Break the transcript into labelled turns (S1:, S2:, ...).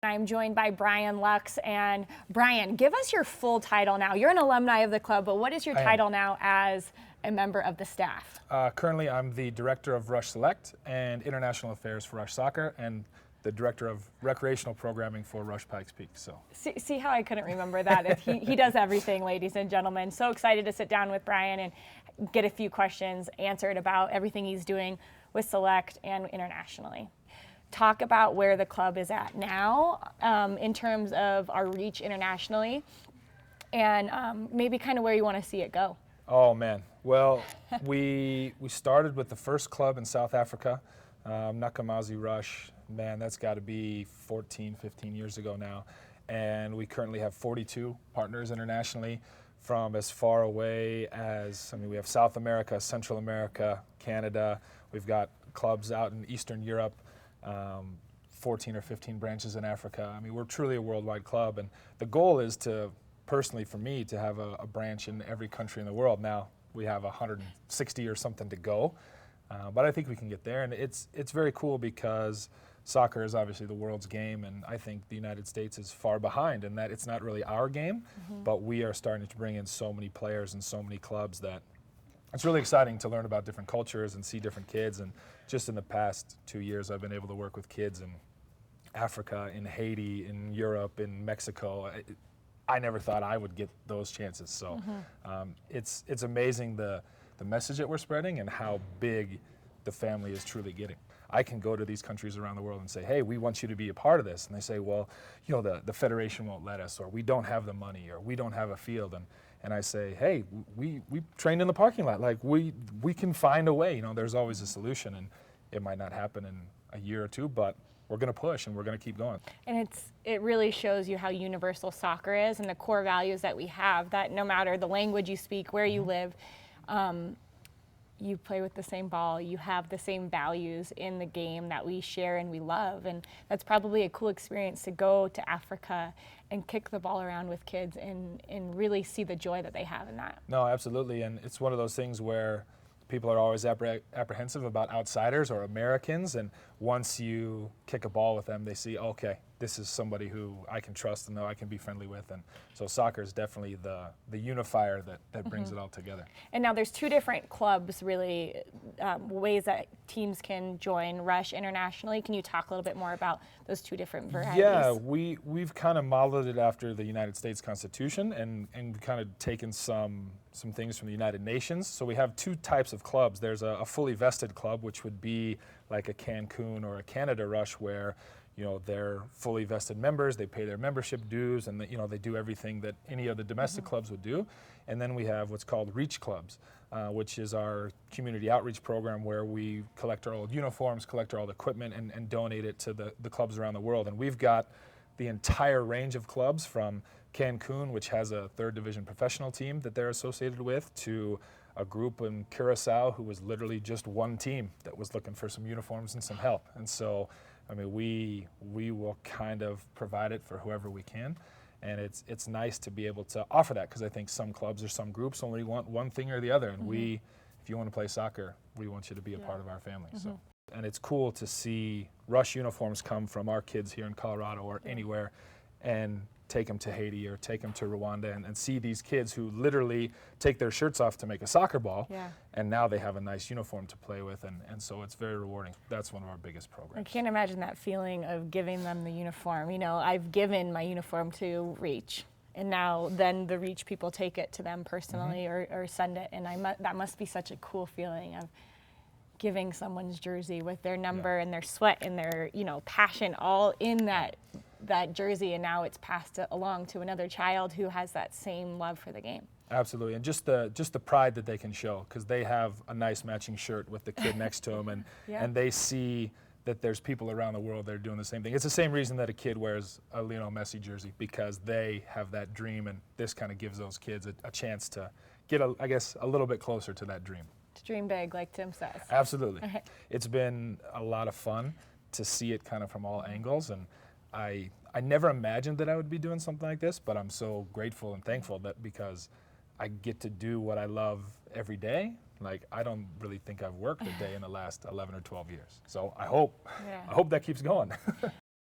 S1: I'm joined by Brian Lux. And Brian, give us your full title now. You're an alumni of the club, but what is your title now as a member of the staff?
S2: Currently, I'm the Director of Rush Select and International Affairs for Rush Soccer, and the Director of Recreational Programming for Rush Pikes Peak. So
S1: see how I couldn't remember that? He does everything, ladies and gentlemen. So excited to sit down with Brian and get a few questions answered about everything he's doing with Select and internationally. Talk about where the club is at now in terms of our reach internationally, and maybe kind of where you want to see it go.
S2: Oh man, well, we started with the first club in South Africa, Nakamazi Rush. Man, that's got to be 14, 15 years ago now. And we currently have 42 partners internationally from as far away as, we have South America, Central America, Canada. We've got clubs out in Eastern Europe, 14 or 15 branches in Africa. We're truly a worldwide club. And the goal is to, personally for me, to have a branch in every country in the world. Now, we have 160 or something to go. But I think we can get there, and it's very cool because soccer is obviously the world's game, and I think the United States is far behind in that it's not really our game, but we are starting to bring in so many players and so many clubs that it's really exciting to learn about different cultures and see different kids. And just in the past 2 years, I've been able to work with kids in Africa, in Haiti, in Europe, in Mexico. I never thought I would get those chances. So it's amazing the message that we're spreading and how big the family is truly getting. I can go to these countries around the world and say, hey, we want you to be a part of this. And they say, well, the federation won't let us, or we don't have the money, or we don't have a field. And I say, hey, we trained in the parking lot. Like, we can find a way. There's always a solution, and it might not happen in a year or two, but we're going to push and we're going to keep going.
S1: And it really shows you how universal soccer is and the core values that we have, that no matter the language you speak, where you live, you play with the same ball, you have the same values in the game that we share and we love. And that's probably a cool experience to go to Africa and kick the ball around with kids and really see the joy that they have in that.
S2: No, absolutely. And it's one of those things where people are always apprehensive about outsiders or Americans, and once you kick a ball with them, they see, okay, this is somebody who I can trust and know I can be friendly with. And so soccer is definitely the unifier that brings it all together.
S1: And now there's two different clubs, really, ways that teams can join Rush internationally. Can you talk a little bit more about those two different varieties?
S2: Yeah, we've kind of modeled it after the United States Constitution and kind of taken some things from the United Nations. So we have two types of clubs. There's a fully vested club, which would be like a Cancun or a Canada Rush, where they're fully vested members, they pay their membership dues, and they do everything that any of the domestic clubs would do. And then we have what's called Reach Clubs, which is our community outreach program where we collect our old uniforms, collect our old equipment, and donate it to the clubs around the world. And we've got the entire range of clubs from Cancun, which has a third division professional team that they're associated with, to a group in Curacao who was literally just one team that was looking for some uniforms and some help. And so we will kind of provide it for whoever we can, and it's nice to be able to offer that, because I think some clubs or some groups only want one thing or the other, and if you want to play soccer, we want you to be a part of our family. So, and it's cool to see Rush uniforms come from our kids here in Colorado or anywhere, and take them to Haiti or take them to Rwanda and see these kids who literally take their shirts off to make a soccer ball, and now they have a nice uniform to play with, and so it's very rewarding. That's one of our biggest programs.
S1: I can't imagine that feeling of giving them the uniform. I've given my uniform to Reach, and now then the Reach people take it to them personally or send it, and that must be such a cool feeling of giving someone's jersey with their number and their sweat and their passion all in that jersey, and now it's passed along to another child who has that same love for the game.
S2: Absolutely, and just the pride that they can show, because they have a nice matching shirt with the kid next to them, and they see that there's people around the world that are doing the same thing. It's the same reason that a kid wears a Lionel Messi jersey, because they have that dream, and this kind of gives those kids a chance to get, a little bit closer to that dream.
S1: To dream big, like Tim says.
S2: Absolutely. It's been a lot of fun to see it kind of from all angles, and I never imagined that I would be doing something like this, but I'm so grateful and thankful that because I get to do what I love every day. Like, I don't really think I've worked a day in the last 11 or 12 years. So I hope that keeps going.